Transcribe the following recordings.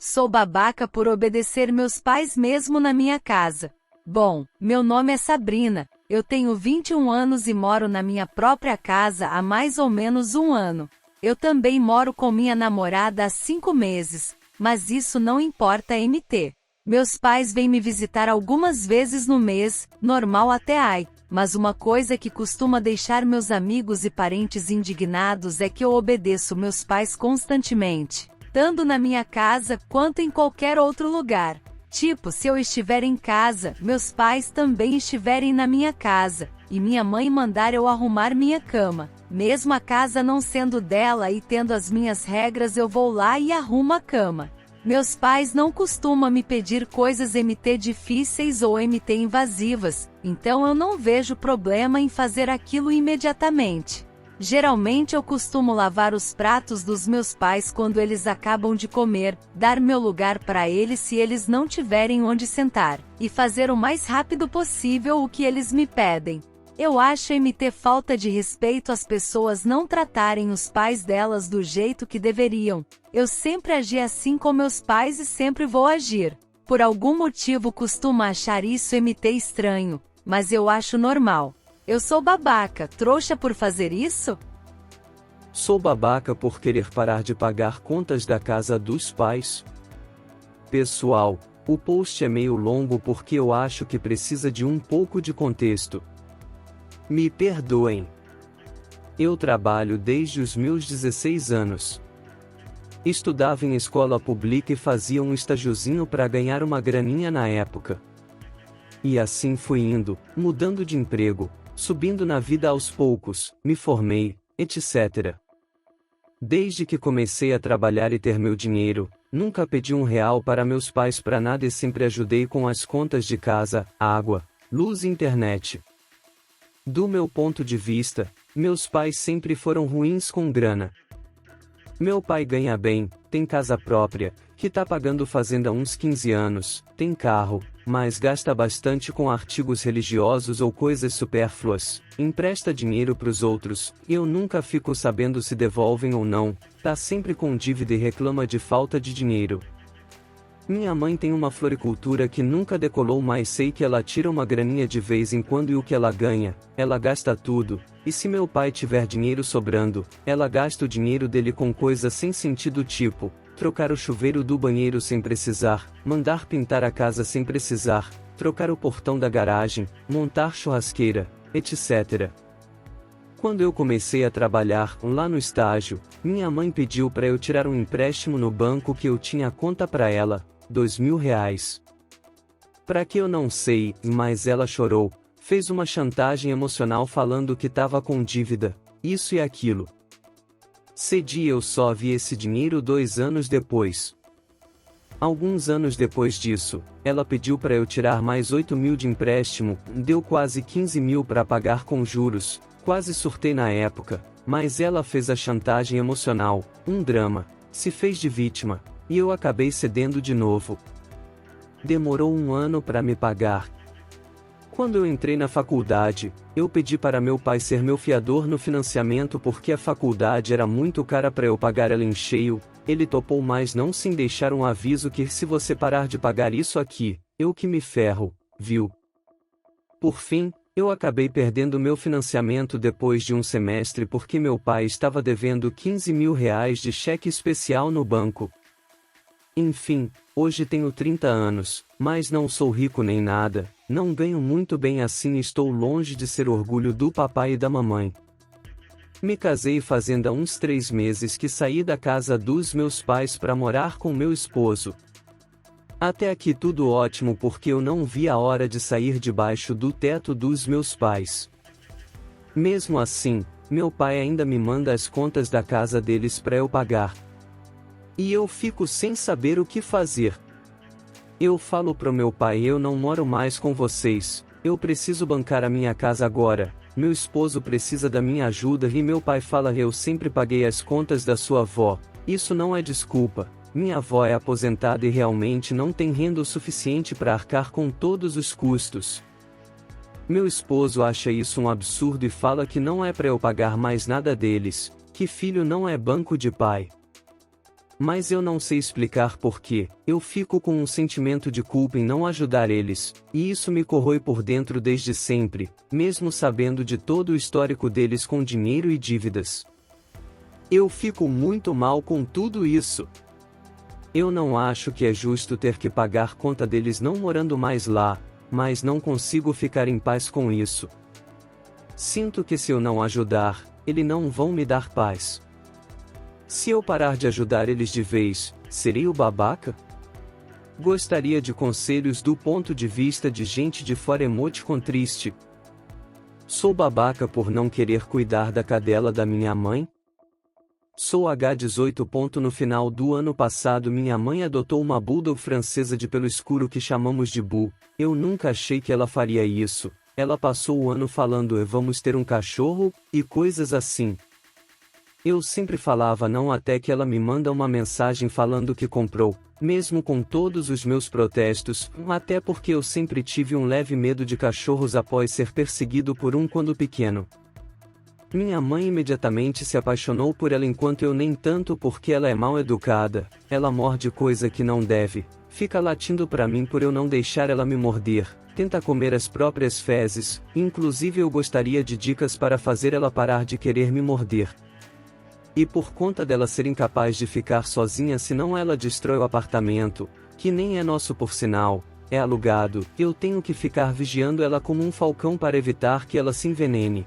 Sou babaca por obedecer meus pais mesmo na minha casa. Bom, meu nome é Sabrina, eu tenho 21 anos e moro na minha própria casa há mais ou menos um ano. Eu também moro com minha namorada há 5 meses, mas isso não importa, MT. Meus pais vêm me visitar algumas vezes no mês, normal até ai. Mas uma coisa que costuma deixar meus amigos e parentes indignados é que eu obedeço meus pais constantemente, tanto na minha casa quanto em qualquer outro lugar. Tipo, se eu estiver em casa, meus pais também estiverem na minha casa, e minha mãe mandar eu arrumar minha cama. Mesmo a casa não sendo dela e tendo as minhas regras, eu vou lá e arrumo a cama. Meus pais não costumam me pedir coisas MT difíceis ou MT invasivas, então eu não vejo problema em fazer aquilo imediatamente. Geralmente eu costumo lavar os pratos dos meus pais quando eles acabam de comer, dar meu lugar para eles se eles não tiverem onde sentar, e fazer o mais rápido possível o que eles me pedem. Eu acho MT falta de respeito as pessoas não tratarem os pais delas do jeito que deveriam. Eu sempre agi assim com meus pais e sempre vou agir. Por algum motivo costumo achar isso MT estranho, mas eu acho normal. Eu sou babaca, trouxa por fazer isso? Sou babaca por querer parar de pagar contas da casa dos pais. Pessoal, o post é meio longo porque eu acho que precisa de um pouco de contexto. Me perdoem. Eu trabalho desde os meus 16 anos. Estudava em escola pública e fazia um estagiozinho para ganhar uma graninha na época. E assim fui indo, mudando de emprego, subindo na vida aos poucos, me formei, etc. Desde que comecei a trabalhar e ter meu dinheiro, nunca pedi R$1 para meus pais para nada e sempre ajudei com as contas de casa, água, luz e internet. Do meu ponto de vista, meus pais sempre foram ruins com grana. Meu pai ganha bem, tem casa própria, que tá pagando fazenda há uns 15 anos, tem carro, mas gasta bastante com artigos religiosos ou coisas supérfluas, empresta dinheiro pros outros, e eu nunca fico sabendo se devolvem ou não, tá sempre com dívida e reclama de falta de dinheiro. Minha mãe tem uma floricultura que nunca decolou, mas sei que ela tira uma graninha de vez em quando e o que ela ganha, ela gasta tudo, e se meu pai tiver dinheiro sobrando, ela gasta o dinheiro dele com coisas sem sentido, tipo, trocar o chuveiro do banheiro sem precisar, mandar pintar a casa sem precisar, trocar o portão da garagem, montar churrasqueira, etc. Quando eu comecei a trabalhar lá no estágio, minha mãe pediu para eu tirar um empréstimo no banco que eu tinha conta para ela, R$2.000. Pra que eu não sei, mas ela chorou, fez uma chantagem emocional falando que tava com dívida, isso e aquilo. Cedi e eu só vi esse dinheiro 2 anos depois. Alguns anos depois disso, ela pediu para eu tirar mais 8.000 de empréstimo, deu quase 15.000 para pagar com juros, quase surtei na época, mas ela fez a chantagem emocional, um drama, se fez de vítima, e eu acabei cedendo de novo. Demorou 1 ano para me pagar. Quando eu entrei na faculdade, eu pedi para meu pai ser meu fiador no financiamento porque a faculdade era muito cara para eu pagar ela em cheio, ele topou, mas não sem deixar um aviso que se você parar de pagar isso aqui, eu que me ferro, viu? Por fim, eu acabei perdendo meu financiamento depois de um semestre porque meu pai estava devendo R$15.000 de cheque especial no banco. Enfim, hoje tenho 30 anos, mas não sou rico nem nada, não ganho muito bem assim e estou longe de ser orgulho do papai e da mamãe. Me casei fazendo há uns 3 meses que saí da casa dos meus pais para morar com meu esposo. Até aqui tudo ótimo porque eu não vi a hora de sair debaixo do teto dos meus pais. Mesmo assim, meu pai ainda me manda as contas da casa deles para eu pagar. E eu fico sem saber o que fazer. Eu falo pro meu pai: eu não moro mais com vocês, eu preciso bancar a minha casa agora, meu esposo precisa da minha ajuda e meu pai fala: eu sempre paguei as contas da sua avó, isso não é desculpa, minha avó é aposentada e realmente não tem renda o suficiente para arcar com todos os custos. Meu esposo acha isso um absurdo e fala que não é para eu pagar mais nada deles, que filho não é banco de pai. Mas eu não sei explicar por quê. Eu fico com um sentimento de culpa em não ajudar eles, e isso me corrói por dentro desde sempre, mesmo sabendo de todo o histórico deles com dinheiro e dívidas. Eu fico muito mal com tudo isso. Eu não acho que é justo ter que pagar conta deles não morando mais lá, mas não consigo ficar em paz com isso. Sinto que se eu não ajudar, eles não vão me dar paz. Se eu parar de ajudar eles de vez, serei o babaca? Gostaria de conselhos do ponto de vista de gente de fora. Emoticon triste. Sou babaca por não querer cuidar da cadela da minha mãe? Sou H18. No final do ano passado minha mãe adotou uma bulldog francesa de pelo escuro que chamamos de Bu. Eu nunca achei que ela faria isso. Ela passou o ano falando vamos ter um cachorro, e coisas assim. Eu sempre falava não até que ela me manda uma mensagem falando que comprou, mesmo com todos os meus protestos, até porque eu sempre tive um leve medo de cachorros após ser perseguido por um quando pequeno. Minha mãe imediatamente se apaixonou por ela enquanto eu nem tanto porque ela é mal educada, ela morde coisa que não deve, fica latindo pra mim por eu não deixar ela me morder, tenta comer as próprias fezes, inclusive eu gostaria de dicas para fazer ela parar de querer me morder. E por conta dela ser incapaz de ficar sozinha senão ela destrói o apartamento, que nem é nosso por sinal, é alugado, eu tenho que ficar vigiando ela como um falcão para evitar que ela se envenene.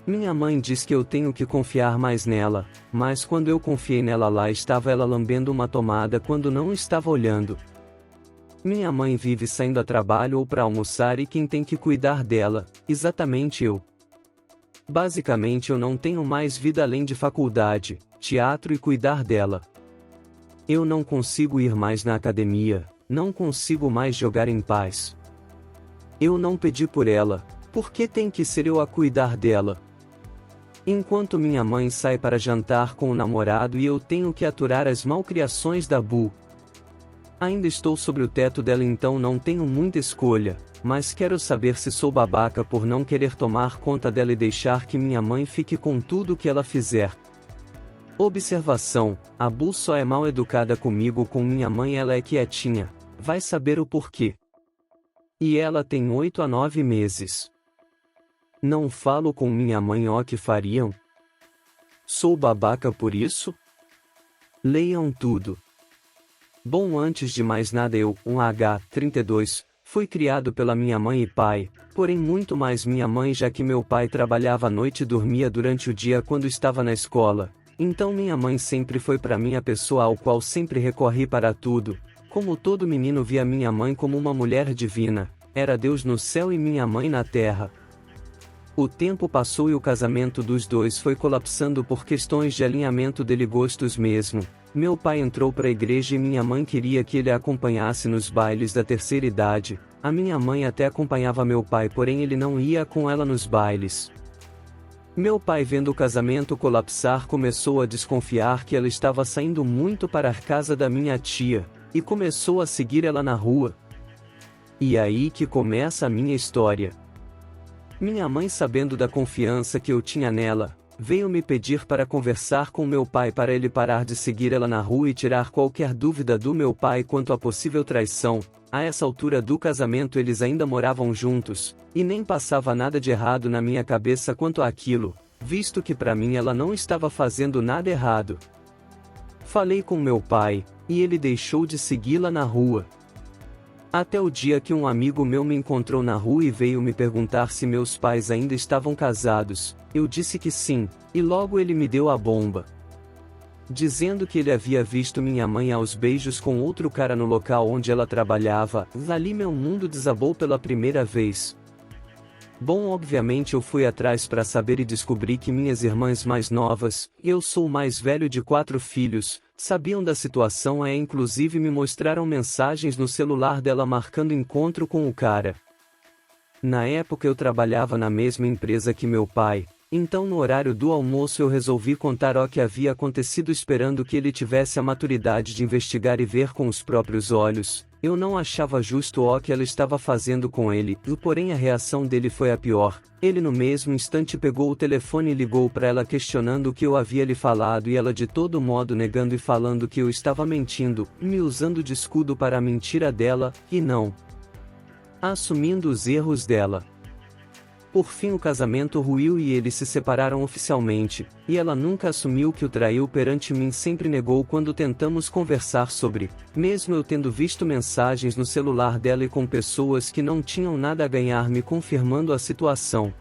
Minha mãe diz que eu tenho que confiar mais nela, mas quando eu confiei nela lá estava ela lambendo uma tomada quando não estava olhando. Minha mãe vive saindo a trabalho ou para almoçar e quem tem que cuidar dela, exatamente eu. Basicamente eu não tenho mais vida além de faculdade, teatro e cuidar dela. Eu não consigo ir mais na academia, não consigo mais jogar em paz. Eu não pedi por ela, por que tem que ser eu a cuidar dela? Enquanto minha mãe sai para jantar com o namorado e eu tenho que aturar as malcriações da Bu. Ainda estou sobre o teto dela então não tenho muita escolha, mas quero saber se sou babaca por não querer tomar conta dela e deixar que minha mãe fique com tudo o que ela fizer. Observação: a Bu só é mal educada comigo, com minha mãe ela é quietinha, vai saber o porquê. E ela tem 8 a 9 meses. Não falo com minha mãe o que fariam? Sou babaca por isso? Leiam tudo. Bom, antes de mais nada eu, H32, fui criado pela minha mãe e pai, porém muito mais minha mãe já que meu pai trabalhava à noite e dormia durante o dia quando estava na escola, então minha mãe sempre foi para mim a pessoa ao qual sempre recorri para tudo, como todo menino via minha mãe como uma mulher divina, era Deus no céu e minha mãe na terra. O tempo passou e o casamento dos dois foi colapsando por questões de alinhamento dele gostos mesmo. Meu pai entrou para a igreja e minha mãe queria que ele a acompanhasse nos bailes da terceira idade. A minha mãe até acompanhava meu pai, porém ele não ia com ela nos bailes. Meu pai, vendo o casamento colapsar, começou a desconfiar que ela estava saindo muito para a casa da minha tia, e começou a seguir ela na rua. E aí que começa a minha história. Minha mãe, sabendo da confiança que eu tinha nela, veio me pedir para conversar com meu pai para ele parar de seguir ela na rua e tirar qualquer dúvida do meu pai quanto à possível traição. A essa altura do casamento eles ainda moravam juntos, e nem passava nada de errado na minha cabeça quanto àquilo, visto que para mim ela não estava fazendo nada errado. Falei com meu pai, e ele deixou de segui-la na rua. Até o dia que um amigo meu me encontrou na rua e veio me perguntar se meus pais ainda estavam casados. Eu disse que sim, e logo ele me deu a bomba, dizendo que ele havia visto minha mãe aos beijos com outro cara no local onde ela trabalhava. Ali meu mundo desabou pela primeira vez. Bom, obviamente eu fui atrás para saber e descobri que minhas irmãs mais novas, eu sou o mais velho de 4 filhos, sabiam da situação e inclusive me mostraram mensagens no celular dela marcando encontro com o cara. Na época eu trabalhava na mesma empresa que meu pai, então no horário do almoço eu resolvi contar o que havia acontecido esperando que ele tivesse a maturidade de investigar e ver com os próprios olhos. Eu não achava justo o que ela estava fazendo com ele, porém a reação dele foi a pior. Ele no mesmo instante pegou o telefone e ligou para ela questionando o que eu havia lhe falado e ela de todo modo negando e falando que eu estava mentindo, me usando de escudo para a mentira dela, e não assumindo os erros dela. Por fim o casamento ruiu e eles se separaram oficialmente, e ela nunca assumiu que o traiu perante mim, sempre negou quando tentamos conversar sobre, mesmo eu tendo visto mensagens no celular dela e com pessoas que não tinham nada a ganhar me confirmando a situação.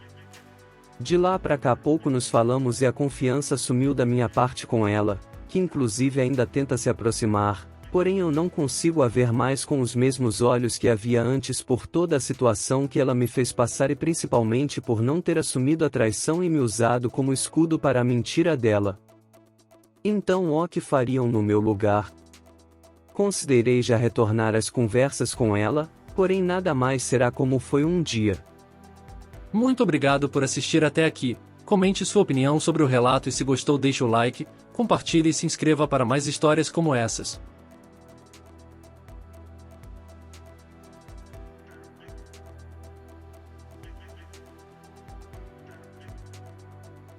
De lá pra cá pouco nos falamos e a confiança sumiu da minha parte com ela, que inclusive ainda tenta se aproximar. Porém eu não consigo a ver mais com os mesmos olhos que havia antes por toda a situação que ela me fez passar e principalmente por não ter assumido a traição e me usado como escudo para a mentira dela. Então o que fariam no meu lugar? Considerei já retornar às conversas com ela, porém nada mais será como foi um dia. Muito obrigado por assistir até aqui. Comente sua opinião sobre o relato e se gostou deixe o like, compartilhe e se inscreva para mais histórias como essas.